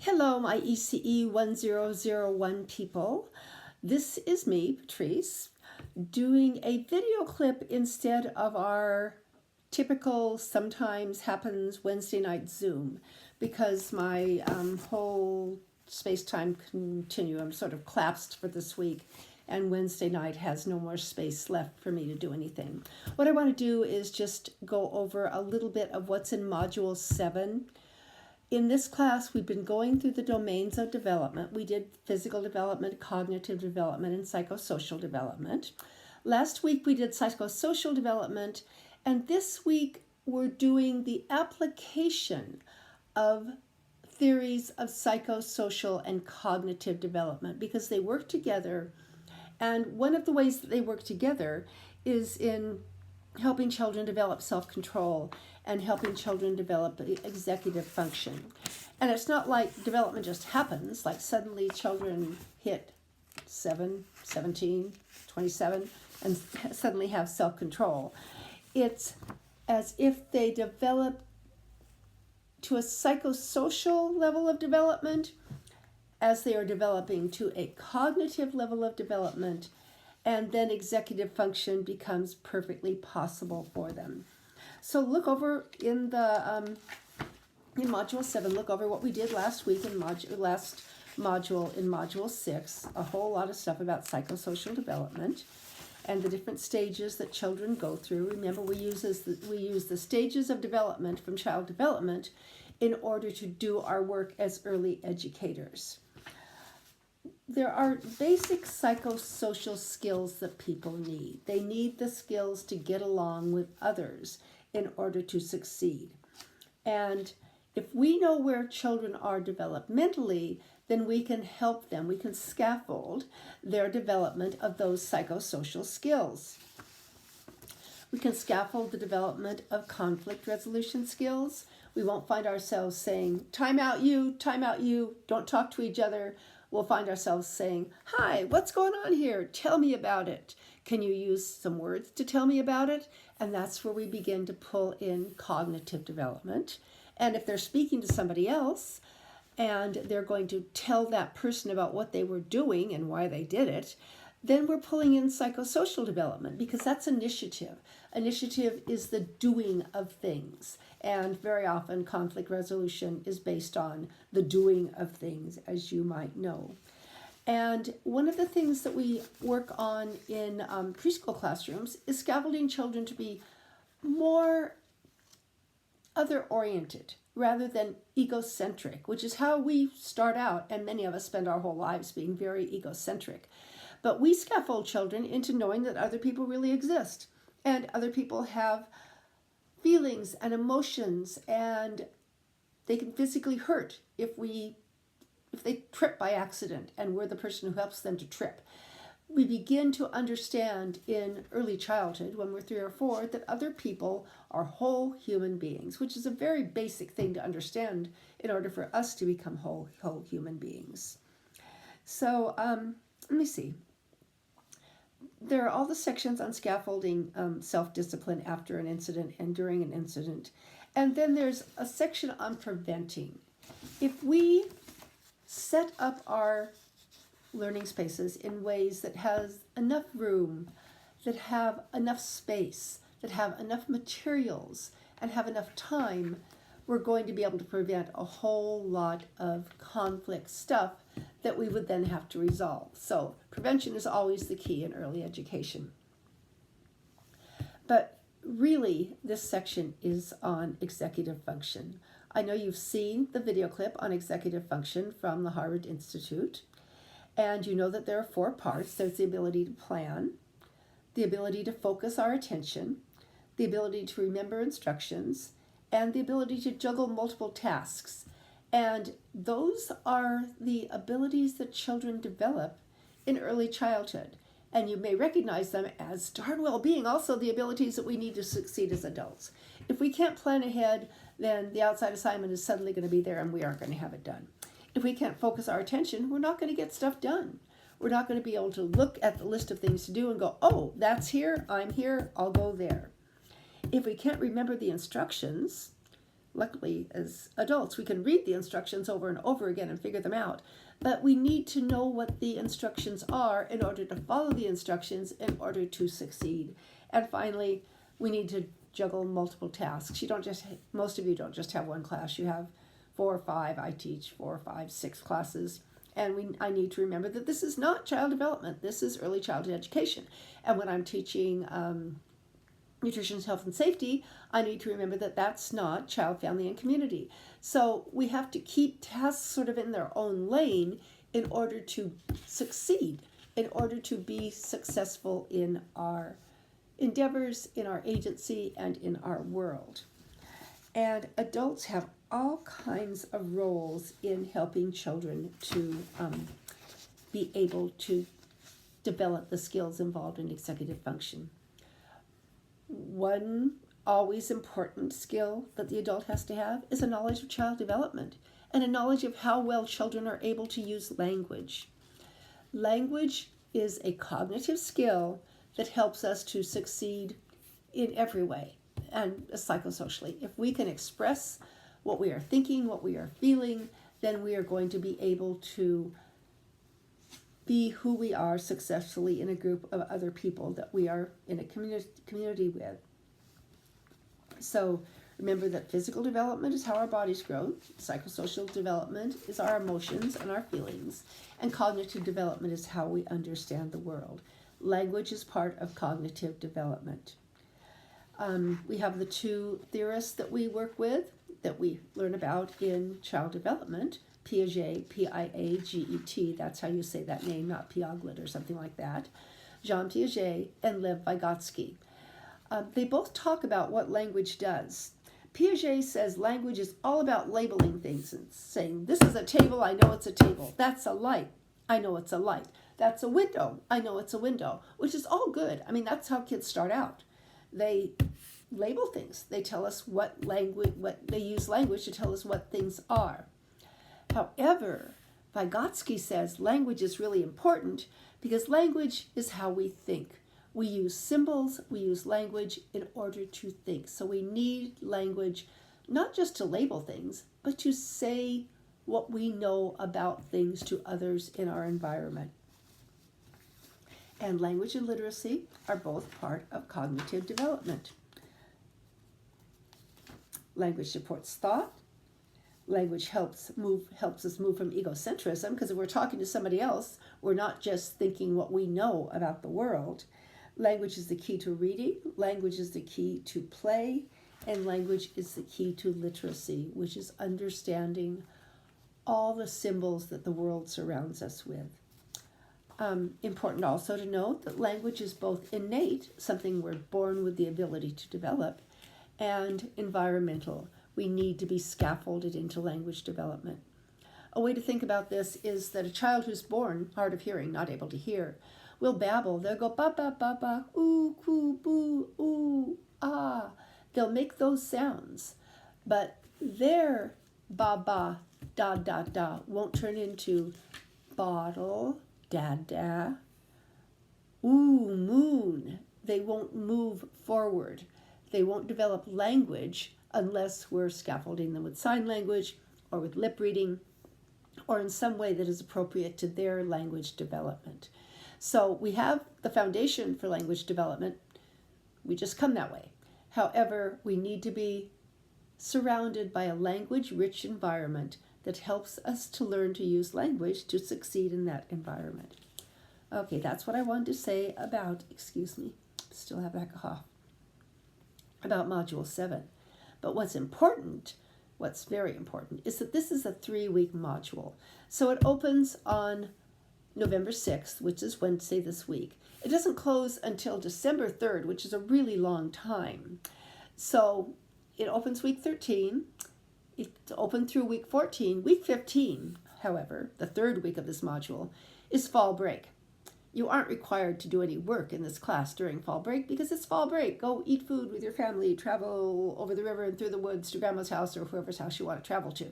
Hello, my ECE 1001 people. This is me, Patrice, doing a video clip instead of our typical sometimes happens Wednesday night Zoom because my whole space-time continuum sort of collapsed for this week and Wednesday night has no more space left for me to do anything. What I want to do is just go over a little bit of what's in Module 7. In this class, we've been going through the domains of development. We did physical development, cognitive development, and psychosocial development. Last week, we did psychosocial development, and this week, we're doing the application of theories of psychosocial and cognitive development because they work together. And one of the ways that they work together is in helping children develop self-control and helping children develop executive function. And it's not like development just happens, like suddenly children hit 7, 17, 27, and suddenly have self-control. It's as if they develop to a psychosocial level of development as they are developing to a cognitive level of development, and then executive function becomes perfectly possible for them. So look over in the in Module 7, look over what we did last week in last module in Module 6, a whole lot of stuff about psychosocial development and the different stages that children go through. Remember, we use the stages of development from child development in order to do our work as early educators. There are basic psychosocial skills that people need. They need the skills to get along with others in order to succeed. And if we know where children are developmentally, then we can help them. We can scaffold their development of those psychosocial skills. We can scaffold the development of conflict resolution skills. We won't find ourselves saying, time out you, don't talk to each other. We'll find ourselves saying, hi, what's going on here? Tell me about it. Can you use some words to tell me about it? And that's where we begin to pull in cognitive development. And if they're speaking to somebody else and they're going to tell that person about what they were doing and why they did it, then we're pulling in psychosocial development because that's initiative. Initiative is the doing of things. And very often conflict resolution is based on the doing of things, as you might know. And one of the things that we work on in preschool classrooms is scaffolding children to be more other-oriented rather than egocentric, which is how we start out, and many of us spend our whole lives being very egocentric. But we scaffold children into knowing that other people really exist, and other people have feelings and emotions, and they can physically hurt if they trip by accident and we're the person who helps them to trip. We begin to understand in early childhood, when we're 3 or 4, that other people are whole human beings, which is a very basic thing to understand in order for us to become whole human beings. So let me see. There are all the sections on scaffolding self-discipline after an incident and during an incident. And then there's a section on preventing. If we set up our learning spaces in ways that has enough room, that have enough space, that have enough materials, and have enough time, we're going to be able to prevent a whole lot of conflict stuff that we would then have to resolve. So prevention is always the key in early education. But really, this section is on executive function. I know you've seen the video clip on executive function from the Harvard Institute, and you know that there are 4 parts. There's the ability to plan, the ability to focus our attention, the ability to remember instructions, and the ability to juggle multiple tasks. And those are the abilities that children develop in early childhood. And you may recognize them as darn well being also the abilities that we need to succeed as adults. If we can't plan ahead, then the outside assignment is suddenly going to be there and we aren't going to have it done. If we can't focus our attention, we're not going to get stuff done. We're not going to be able to look at the list of things to do and go, oh, that's here, I'm here, I'll go there. If we can't remember the instructions, Luckily, as adults, we can read the instructions over and over again and figure them out. But we need to know what the instructions are in order to follow the instructions in order to succeed. And finally, we need to juggle multiple tasks. Most of you don't just have one class. You have 4 or 5. I teach 4 or 5, 6 classes. And I need to remember that this is not child development. This is early childhood education. And when I'm teaching nutrition, health, and safety, I need to remember that that's not child, family, and community. So we have to keep tasks sort of in their own lane in order to succeed, in order to be successful in our endeavors, in our agency, and in our world. And adults have all kinds of roles in helping children to be able to develop the skills involved in executive function. One always important skill that the adult has to have is a knowledge of child development and a knowledge of how well children are able to use language. Language is a cognitive skill that helps us to succeed in every way and psychosocially. If we can express what we are thinking, what we are feeling, then we are going to be able to be who we are successfully in a group of other people that we are in a community with. So remember that physical development is how our bodies grow, psychosocial development is our emotions and our feelings, and cognitive development is how we understand the world. Language is part of cognitive development. We have the 2 theorists that we work with, that we learn about in child development, Piaget, P-I-A-G-E-T, that's how you say that name, not Piaget or something like that, Jean Piaget and Lev Vygotsky. They both talk about what language does. Piaget says language is all about labeling things and saying, this is a table, I know it's a table. That's a light, I know it's a light. That's a window, I know it's a window, which is all good. I mean, that's how kids start out. They label things. They tell us they use language to tell us what things are. However, Vygotsky says language is really important because language is how we think. We use symbols, we use language in order to think. So we need language not just to label things, but to say what we know about things to others in our environment. And language and literacy are both part of cognitive development. Language supports thought. Language helps us move from egocentrism, because if we're talking to somebody else, we're not just thinking what we know about the world. Language is the key to reading, language is the key to play, and language is the key to literacy, which is understanding all the symbols that the world surrounds us with. Important also to note that language is both innate, something we're born with the ability to develop, and environmental. We need to be scaffolded into language development. A way to think about this is that a child who's born hard of hearing, not able to hear, will babble. They'll go ba ba ba ba, ooh, coo, boo, ooh, ah. They'll make those sounds, but their ba ba, da da da won't turn into bottle, dada, ooh, moon. They won't move forward. They won't develop language unless we're scaffolding them with sign language or with lip reading or in some way that is appropriate to their language development. So we have the foundation for language development. We just come that way. However, we need to be surrounded by a language-rich environment that helps us to learn to use language to succeed in that environment. Okay, that's what I wanted to say about, still have that cough, about Module 7. But what's very important, is that this is a 3-week module. So it opens on November 6th, which is Wednesday this week. It doesn't close until December 3rd, which is a really long time. So it opens week 13. It's open through week 14. Week 15, however, the 3rd week of this module, is fall break. You aren't required to do any work in this class during fall break because it's fall break. Go eat food with your family, travel over the river and through the woods to grandma's house or whoever's house you want to travel to.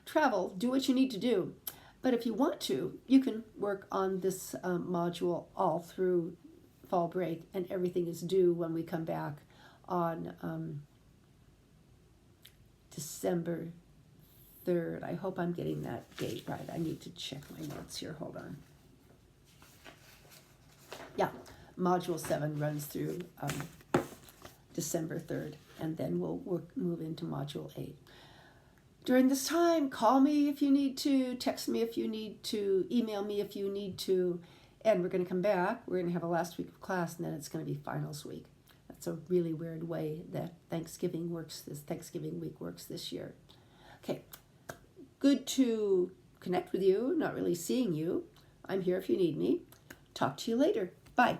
Travel, do what you need to do. But if you want to, you can work on this module all through fall break, and everything is due when we come back on December 3rd. I hope I'm getting that date right. I need to check my notes here. Hold on. Yeah, Module 7 runs through December 3rd, and then we'll move into Module 8. During this time, call me if you need to, text me if you need to, email me if you need to, and we're going to come back. We're going to have a last week of class, and then it's going to be finals week. That's a really weird way that Thanksgiving week works this year. Okay, good to connect with you, not really seeing you. I'm here if you need me. Talk to you later. Bye.